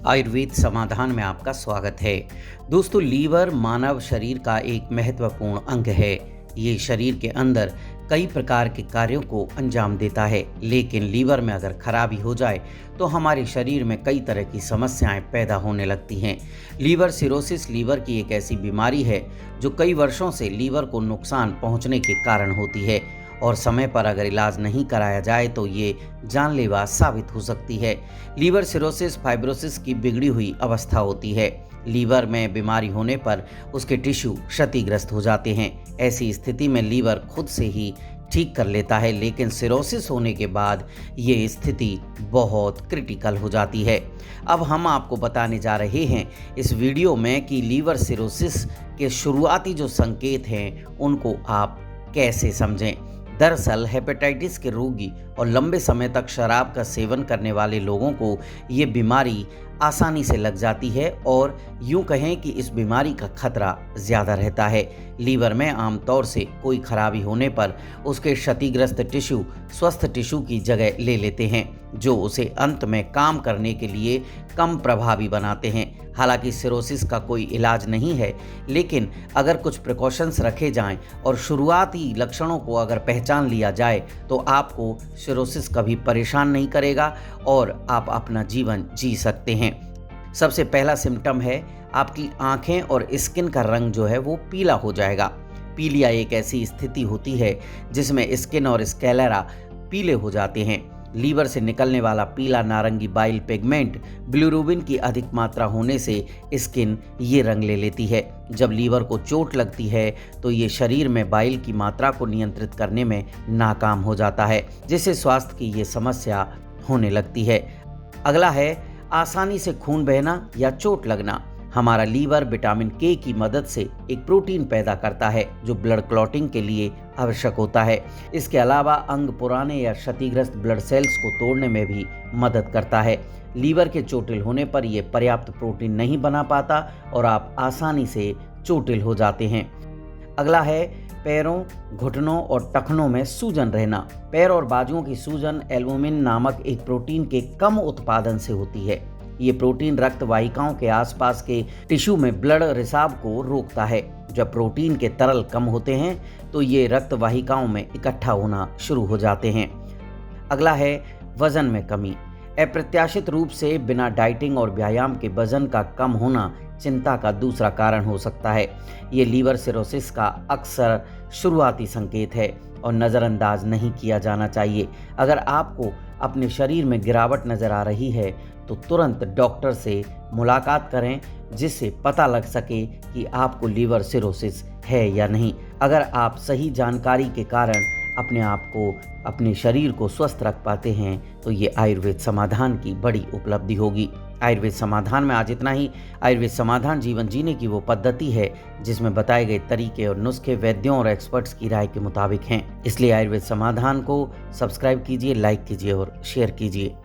आयुर्वेद समाधान में आपका स्वागत है। दोस्तों, लीवर मानव शरीर का एक महत्वपूर्ण अंग है। ये शरीर के अंदर कई प्रकार के कार्यों को अंजाम देता है, लेकिन लीवर में अगर खराबी हो जाए तो हमारे शरीर में कई तरह की समस्याएं पैदा होने लगती हैं। लीवर सिरोसिस लीवर की एक ऐसी बीमारी है जो कई वर्षों से लीवर को नुकसान पहुंचने के कारण होती है और समय पर अगर इलाज नहीं कराया जाए तो ये जानलेवा साबित हो सकती है। लीवर सिरोसिस फाइब्रोसिस की बिगड़ी हुई अवस्था होती है। लीवर में बीमारी होने पर उसके टिश्यू क्षतिग्रस्त हो जाते हैं। ऐसी स्थिति में लीवर खुद से ही ठीक कर लेता है, लेकिन सिरोसिस होने के बाद ये स्थिति बहुत क्रिटिकल हो जाती है। अब हम आपको बताने जा रहे हैं इस वीडियो में कि लीवर सिरोसिस के शुरुआती जो संकेत हैं उनको आप कैसे समझें। दरअसल हेपेटाइटिस के रोगी और लंबे समय तक शराब का सेवन करने वाले लोगों को ये बीमारी आसानी से लग जाती है और यूं कहें कि इस बीमारी का खतरा ज़्यादा रहता है। लीवर में आमतौर से कोई खराबी होने पर उसके क्षतिग्रस्त टिश्यू स्वस्थ टिश्यू की जगह ले लेते हैं, जो उसे अंत में काम करने के लिए कम प्रभावी बनाते हैं। हालांकि सिरोसिस का कोई इलाज नहीं है, लेकिन अगर कुछ प्रिकॉशंस रखे जाएं और शुरुआती लक्षणों को अगर पहचान लिया जाए तो आपको सिरोसिस कभी परेशान नहीं करेगा और आप अपना जीवन जी सकते हैं। सबसे पहला सिम्टम है आपकी आंखें और स्किन का रंग जो है वो पीला हो जाएगा। पीलिया एक ऐसी स्थिति होती है जिसमें स्किन और स्क्लेरा पीले हो जाते हैं। लीवर से निकलने वाला पीला नारंगी बाइल पिगमेंट बिलिरुबिन की अधिक मात्रा होने से स्किन ये रंग ले लेती है। जब लीवर को चोट लगती है तो ये शरीर में बाइल की मात्रा को नियंत्रित करने में नाकाम हो जाता है, जिससे स्वास्थ्य की ये समस्या होने लगती है। अगला है आसानी से खून बहना या चोट लगना। हमारा लीवर विटामिन के की मदद से एक प्रोटीन पैदा करता है जो ब्लड क्लॉटिंग के लिए आवश्यक होता है। इसके अलावा अंग पुराने या क्षतिग्रस्त ब्लड सेल्स को तोड़ने में भी मदद करता है। लीवर के चोटिल होने पर यह पर्याप्त प्रोटीन नहीं बना पाता और आप आसानी से चोटिल हो जाते हैं। अगला है पैरों, घुटनों और टखनों में सूजन रहना। पैर और बाजुओं की सूजन एल्बुमिन नामक एक प्रोटीन के कम उत्पादन से होती है। ये प्रोटीन रक्त वाहिकाओं के आसपास के टिश्यू में ब्लड रिसाव को रोकता है। जब प्रोटीन के तरल कम होते हैं तो ये रक्त वाहिकाओं में इकट्ठा होना शुरू हो जाते हैं। अगला है वजन में कमी। अप्रत्याशित रूप से बिना डाइटिंग और व्यायाम के वजन का कम होना चिंता का दूसरा कारण हो सकता है। ये लीवर सिरोसिस का अक्सर शुरुआती संकेत है और नज़रअंदाज नहीं किया जाना चाहिए। अगर आपको अपने शरीर में गिरावट नज़र आ रही है तो तुरंत डॉक्टर से मुलाकात करें, जिससे पता लग सके कि आपको लीवर सिरोसिस है या नहीं। अगर आप सही जानकारी के कारण अपने आप को, अपने शरीर को स्वस्थ रख पाते हैं तो ये आयुर्वेद समाधान की बड़ी उपलब्धि होगी। आयुर्वेद समाधान में आज इतना ही। आयुर्वेद समाधान जीवन जीने की वो पद्धति है जिसमें बताए गए तरीके और नुस्खे वैद्यों और एक्सपर्ट्स की राय के मुताबिक हैं। इसलिए आयुर्वेद समाधान को सब्सक्राइब कीजिए, लाइक कीजिए और शेयर कीजिए।